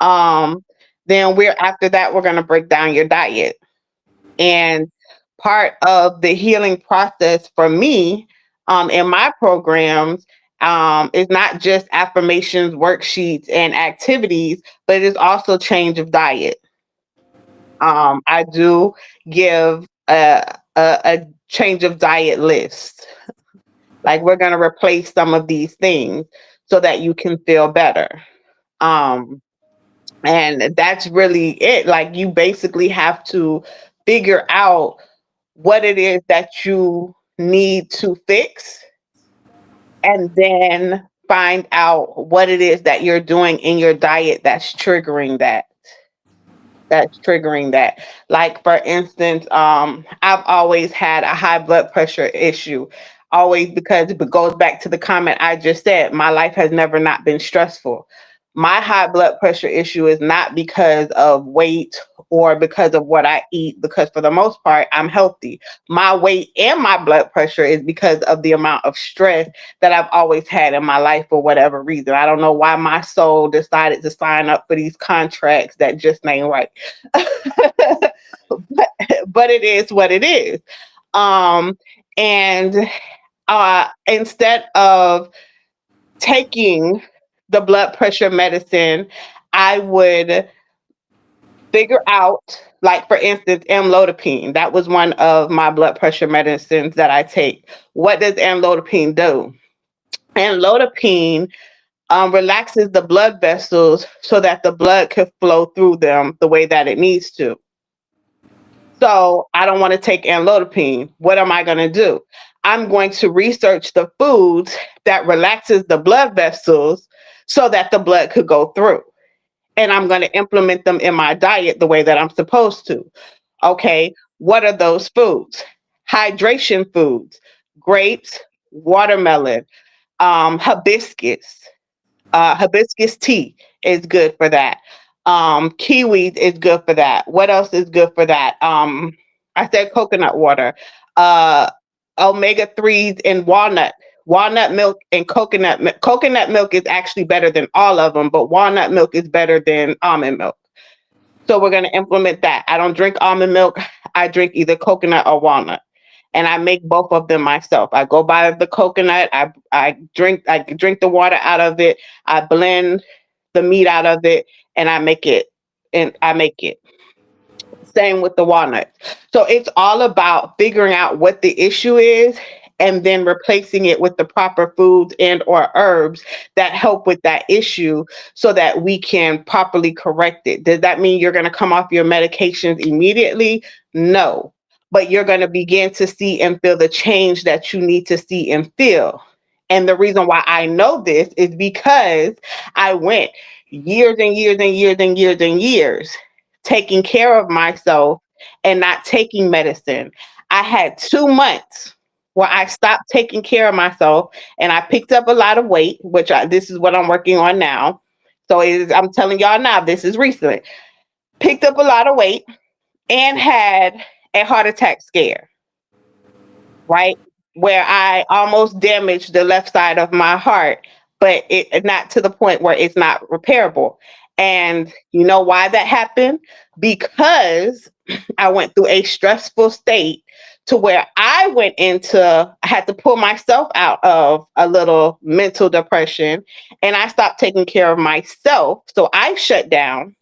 um, then we're after that, we're going to break down your diet. And part of the healing process for me in my programs is not just affirmations, worksheets, and activities, but it is also change of diet. I do give a change of diet list. Like, we're going to replace some of these things so that you can feel better. Um, And that's really it. Like, you basically have to figure out what it is that you need to fix, and then find out what it is that you're doing in your diet that's triggering that. Like, for instance, I've always had a high blood pressure issue. Always, because it goes back to the comment I just said. My life has never not been stressful. My high blood pressure issue is not because of weight or because of what I eat, because for the most part I'm healthy. My weight and my blood pressure is because of the amount of stress that I've always had in my life for whatever reason. I don't know why my soul decided to sign up for these contracts that just ain't right. but it is what it is. Um, and instead of taking the blood pressure medicine, I would figure out, like, for instance, amlodipine. That was one of my blood pressure medicines that I take. What does amlodipine do? Amlodipine relaxes the blood vessels so that the blood can flow through them the way that it needs to. So I don't want to take amlodipine. What am I going to do? I'm going to research the foods that relaxes the blood vessels so that the blood could go through. And I'm going to implement them in my diet the way that I'm supposed to. Okay, what are those foods? Hydration foods: grapes, watermelon, hibiscus. Hibiscus tea is good for that. Kiwi is good for that. What else is good for that? I said coconut water. Uh, Omega 3s in walnut. Walnut milk and coconut milk. Coconut milk is actually better than all of them, but walnut milk is better than almond milk. So we're going to implement that. I don't drink almond milk. I drink either coconut or walnut, and I make both of them myself. I go buy the coconut. I drink the water out of it. I blend the meat out of it, and I make it. Same with the walnuts. So it's all about figuring out what the issue is, and then replacing it with the proper foods and or herbs that help with that issue so that we can properly correct it. Does that mean you're going to come off your medications immediately? No. But you're going to begin to see and feel the change that you need to see and feel. And the reason why I know this is because I went years and years and years and years and years taking care of myself and not taking medicine. I had 2 months where I stopped taking care of myself, and I picked up a lot of weight, this is what I'm working on now. So I'm telling y'all now, this is recent. Picked up a lot of weight and had a heart attack scare, right? Where I almost damaged the left side of my heart, but it not to the point where it's not repairable. And you know why that happened? Because I went through a stressful state to where I had to pull myself out of a little mental depression, and I stopped taking care of myself. So I shut down,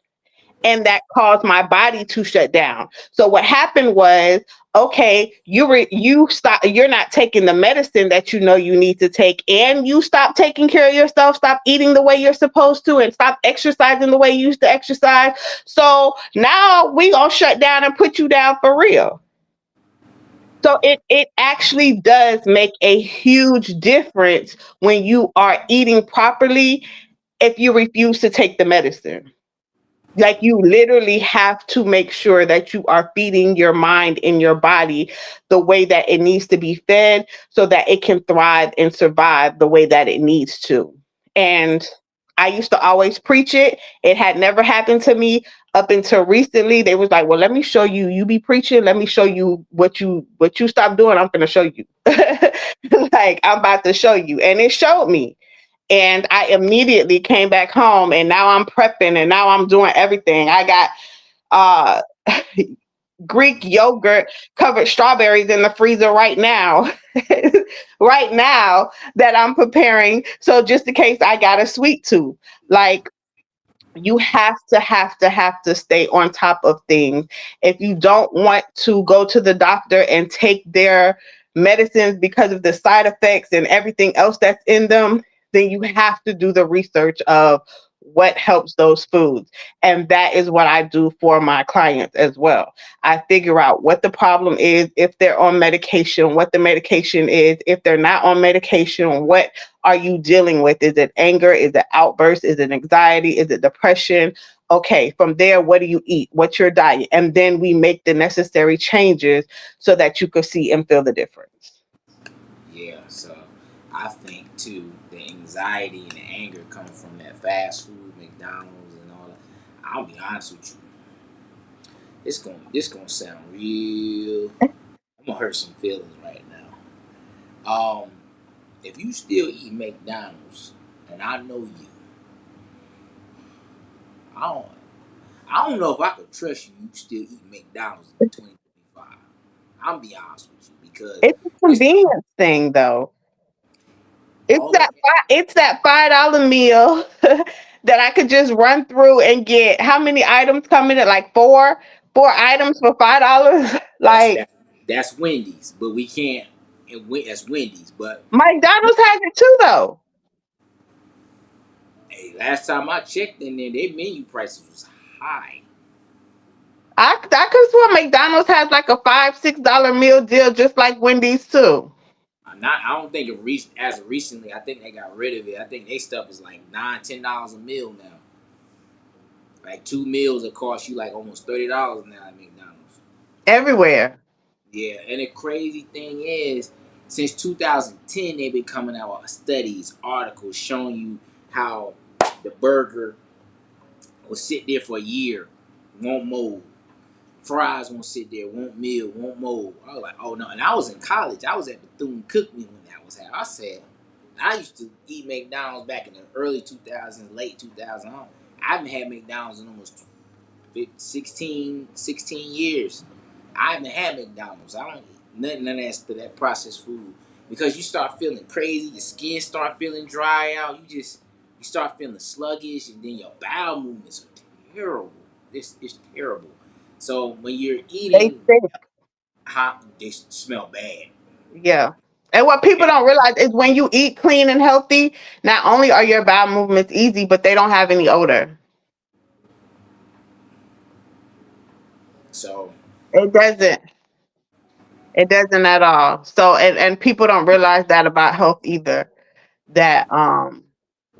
and that caused my body to shut down. So what happened was, okay, you stop. You're not taking the medicine that you know you need to take, and you stop taking care of yourself. Stop eating the way you're supposed to, and stop exercising the way you used to exercise. So now we gonna shut down and put you down for real. So it actually does make a huge difference when you are eating properly if you refuse to take the medicine. Like, you literally have to make sure that you are feeding your mind and your body the way that it needs to be fed so that it can thrive and survive the way that it needs to. And I used to always preach it. It had never happened to me up until recently. They was like, well, let me show you. You be preaching. Let me show you what you stop doing. I'm going to show you. Like, I'm about to show you. And it showed me, and I immediately came back home, and now I'm prepping, and now I'm doing everything. I got uh Greek yogurt covered strawberries in the freezer right now. Right now, that I'm preparing, so just in case I got a sweet tooth. Like, you have to stay on top of things. If you don't want to go to the doctor and take their medicines because of the side effects and everything else that's in them, then you have to do the research of what helps those foods. And that is what I do for my clients as well. I figure out what the problem is, if they're on medication, what the medication is. If they're not on medication, what are you dealing with? Is it anger? Is it outburst? Is it anxiety? Is it depression? Okay, from there, what do you eat? What's your diet? And then we make the necessary changes so that you can see and feel the difference. Yeah, so I think too the anxiety and the anger coming from that fast food, McDonald's and all that. I'll be honest with you, this gonna sound real. I'm gonna hurt some feelings right now. If you still eat McDonald's, and I know you, I don't I don't know if I could trust you. You still eat McDonald's in 2025. I'm be honest with you because It's a it's convenience thing, though. all the It's that $5 meal that I could just run through and get how many items come in at like four items for $5. that's Like that that's Wendy's, but we can't. That's Wendy's, but McDonald's has it too, though. hey, last time I checked in there, their menu prices was high. I could swear McDonald's has like a $5-6 meal deal, just like Wendy's too. I'm not. I don't think as of recently. I think they got rid of it. I think they stuff is like $9, $10 a meal now. Like two meals that cost you like almost $30 now at McDonald's. Everywhere. Yeah, and the crazy thing is, since 2010, they've been coming out with studies, articles showing you how the burger will sit there for a year, won't mold. Fries won't sit there, won't meal, won't mold. I was like, oh no. And I was in college. I was at Bethune Cookman when that was happening. I said, I used to eat McDonald's back in the early 2000s, late 2000s. I haven't had McDonald's in almost 16 years. I haven't had McDonald's. I don't eat none of that processed food because you start feeling crazy. Your skin start feeling dry out. You start feeling sluggish, and then your bowel movements are terrible. It's terrible. So when you're They eating think, hot, they smell bad. yeah. And what people And don't realize is when you eat clean and healthy, not only are your bowel movements easy, but they don't have any odor. so It doesn't. It doesn't at all. So and people don't realize that about health either. That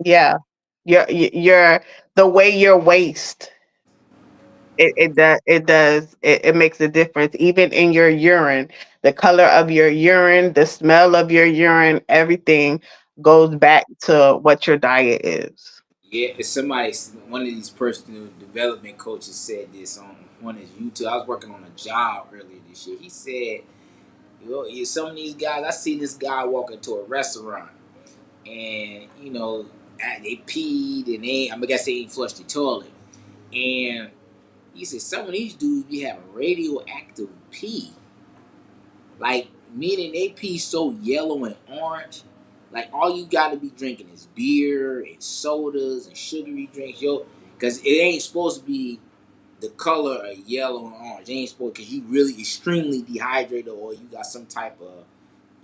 yeah, your the way your waste it makes a difference even in your urine. The color of your urine, the smell of your urine, everything goes back to what your diet is. yeah, if one of these personal development coaches said this on one of his YouTube. I was working on a job earlier this year. He said, some of these guys, I see this guy walk into a restaurant and they peed and I guess they ain't flushed the toilet. And he said some of these dudes be having radioactive pee, like meaning they pee so yellow and orange. Like all you got to be drinking is beer and sodas and sugary drinks, because it ain't supposed to be the color of yellow and orange. It ain't supposed because you really extremely dehydrated or you got some type of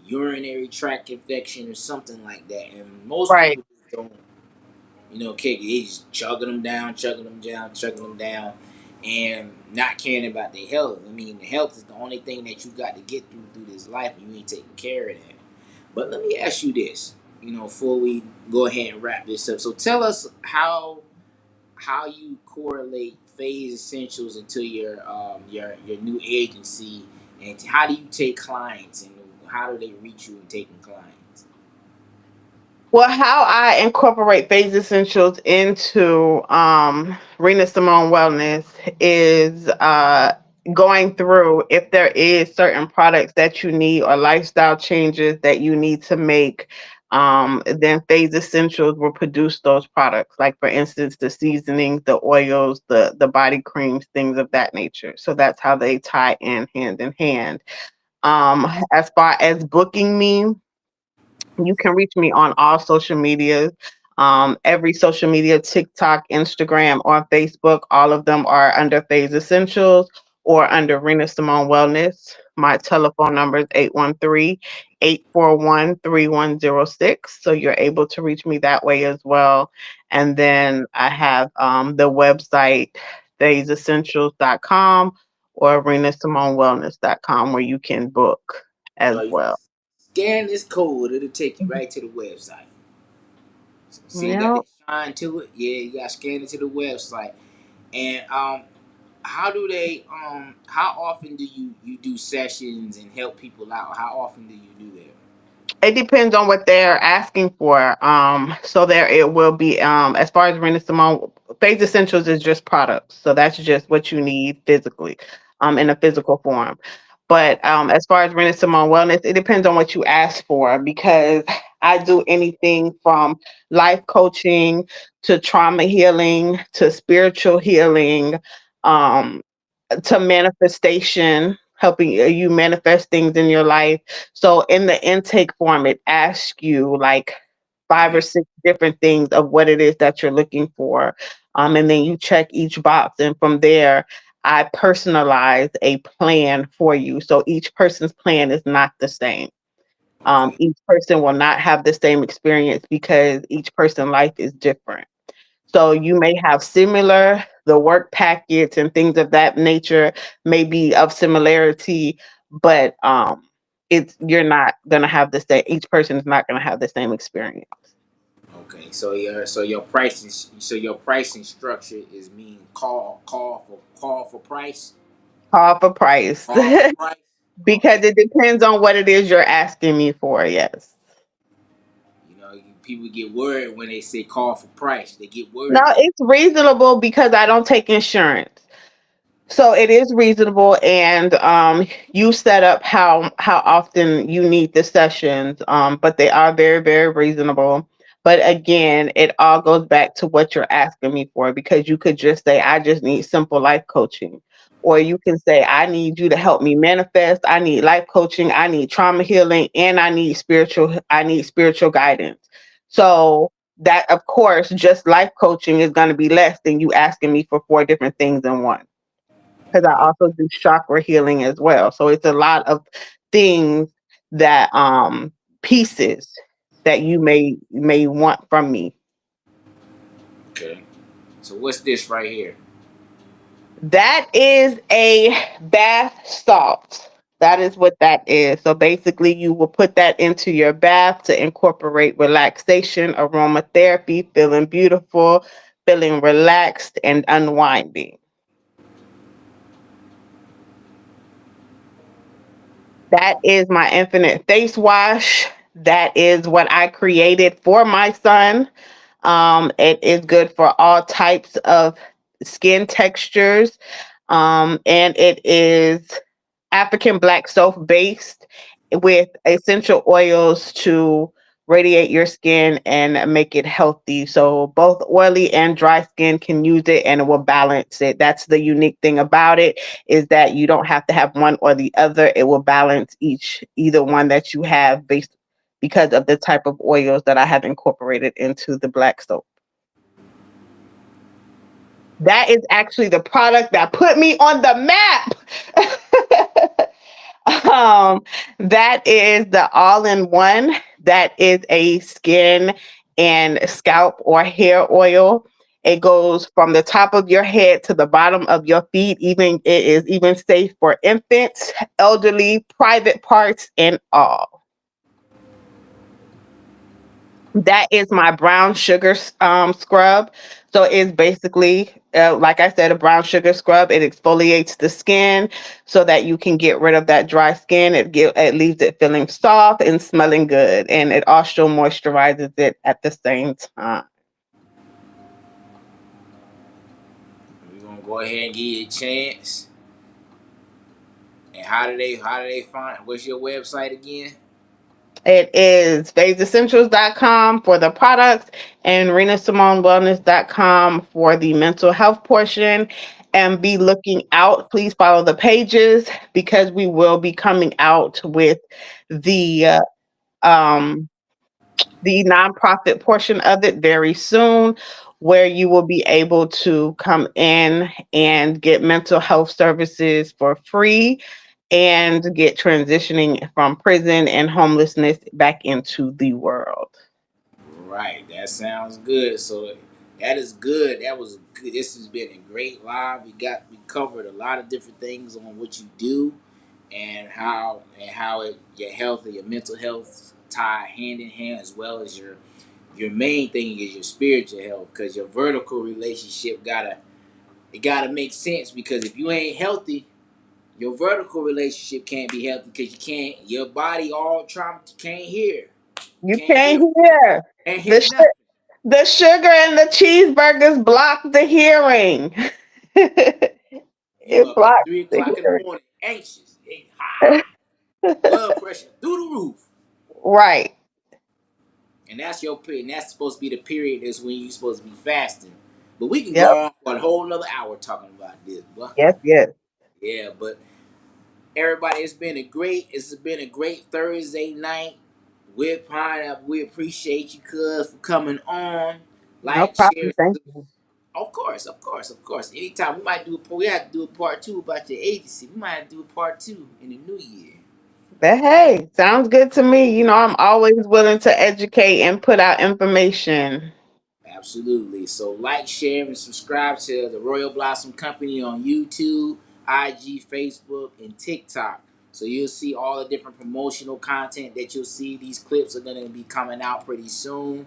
urinary tract infection or something like that. And most Right. people just don't, kick it. They just chugging them down, chugging them down, chugging them down, and not caring about their health. I mean, the health is the only thing that you got to get through this life, and you ain't taking care of that. But let me ask you this, before we go ahead and wrap this up. So tell us how you correlate phase essentials into your new agency, and how do you take clients, and how do they reach you in taking clients? Well, how I incorporate phase essentials into Rena Simone Wellness is going through if there is certain products that you need or lifestyle changes that you need to make. Then phase essentials will produce those products, like for instance, the seasonings, the oils, the body creams, things of that nature. So that's how they tie in hand in hand. As far as booking me, you can reach me on all social medias. Every social media, TikTok, Instagram, or Facebook, all of them are under Phase Essentials. or under Rena Simone Wellness. My telephone number is 813-841-3106. So you're able to reach me that way as well. And then I have the website, daysessentials.com or renasimonewellness.com, where you can book as So you well. scan this code, it'll take you right to the website. See, you got Yeah. that shine to it. Yeah, you got to scan it to the website. And how do they how often do you do sessions and help people out? How often do you do that? It depends on what they're asking for. So there it will be. As far as Rena Simone, Phase Essentials is just products, so that's just what you need physically, in a physical form. But as far as Rena Simone Wellness, it depends on what you ask for, because I do anything from life coaching to trauma healing to spiritual healing. Um, to manifestation, helping you manifest things in your life. So in the intake form, it asks you like five or Right. six different things of what it is that you're looking for. And then you check each box. And from there, I personalize a plan for you. So each person's plan is not the same. Okay. Each person will not have the same experience because each person's life is different. So you may have similar, the work packets and things of that nature may be of similarity, but it's you're not gonna have the same. Each person is not gonna have the same experience. Okay. So your pricing structure is mean call for price. Call for price Call for price. because Okay. it depends on what it is you're asking me for. Yes. People get worried when they say call for price. They get No, worried. it's reasonable because I don't take insurance. So it is reasonable, and you set up how often you need the sessions, but they are very, very reasonable. But again, it all goes back to what you're asking me for, because you could just say, I just need simple life coaching. Or you can say, I need you to help me manifest. I need life coaching. I need trauma healing, and I need spiritual guidance. So that, of course, just life coaching is going to be less than you asking me for four different things in one, because I also do chakra healing as well. So it's a lot of things that pieces that you may want from me. Okay. So what's this right here? That is a bath salt. That is what that is. So basically you will put that into your bath to incorporate relaxation, aromatherapy, feeling beautiful, feeling relaxed and unwinding. That is my infinite face wash. That is what I created for my son. It is good for all types of skin textures. And it is African black soap based with essential oils to radiate your skin and make it healthy. So both oily and dry skin can use it and it will balance it. That's the unique thing about it, is that you don't have to have one or the other. It will balance either one that you have based because of the type of oils that I have incorporated into the black soap. That is actually the product that put me on the map. Um, that is the all-in-one. That is a skin and scalp or hair oil. It goes from the top of your head to the bottom of your feet. Even it is even safe for infants, elderly, private parts, and all. That is my brown sugar scrub. So it's basically, like I said, a brown sugar scrub. It exfoliates the skin so that you can get rid of that dry skin. It leaves it feeling soft and smelling good, and it also moisturizes it at the same time. We're gonna go ahead and give you a chance. And how do they find what's your website again? It is phaseessentials.com for the products and renasimonewellness.com for the mental health portion. And be looking out. Please follow the pages because we will be coming out with the um, the nonprofit portion of it very soon. where you will be able to come in and get mental health services for free and get transitioning from prison and homelessness back into the world. Right, that sounds good. So that is good. That was good. This has been a great live. We covered a lot of different things on what you do and how your health and your mental health tie hand in hand, as well as your main thing is your spiritual health, because your vertical relationship gotta make sense, because if you ain't healthy, your vertical relationship can't be healthy, because your body all trauma can't hear. You Can't can't hear hear. can't hear The, nothing. the sugar and the cheeseburgers block the hearing. You It up at blocks 3 o'clock in the the morning, anxious, high, hearing. blood pressure through the roof. Right. And that's your period. And that's supposed to be the period is when you're supposed to be fasting. But we can Yep. go on for a whole another hour talking about this. But Yes, yes. yeah, but everybody, it's been a great Thursday night with Pineapple. We appreciate you, cuz, for coming on. No Like, share, problem. Thank you. of course, of course, of course. Anytime we have to do a part two about your agency. We might have to do a part two in the new year. But hey, sounds good to me. I'm always willing to educate and put out information. Absolutely. So like, share, and subscribe to the Royal Blossom Company on YouTube, IG, Facebook, and TikTok. So you'll see all the different promotional content that you'll see. These clips are going to be coming out pretty soon.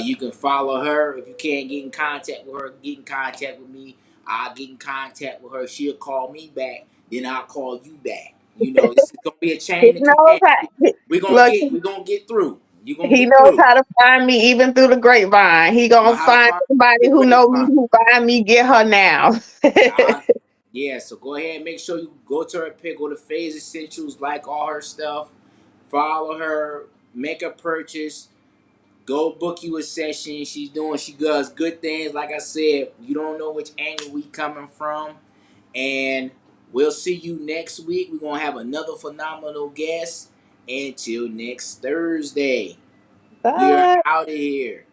You can follow her. If you can't get in contact with her, get in contact with me. I'll get in contact with her. She'll call me back. Then I'll call you back. This is gonna be a He chain of knows command. how. Look, We're gonna get through. You're gonna he get knows through. how to find me even through the grapevine. He Know gonna how to find find somebody the who know me, grapevine. who find me, get her now. Uh, yeah, so go ahead and make sure you go to her pick, go to Phase Essentials, like all her stuff, follow her, make a purchase, go book you a session. She does good things. Like I said, you don't know which angle we coming from. And we'll see you next week. We're gonna have another phenomenal guest. Until next Thursday. We are Bye. out of here.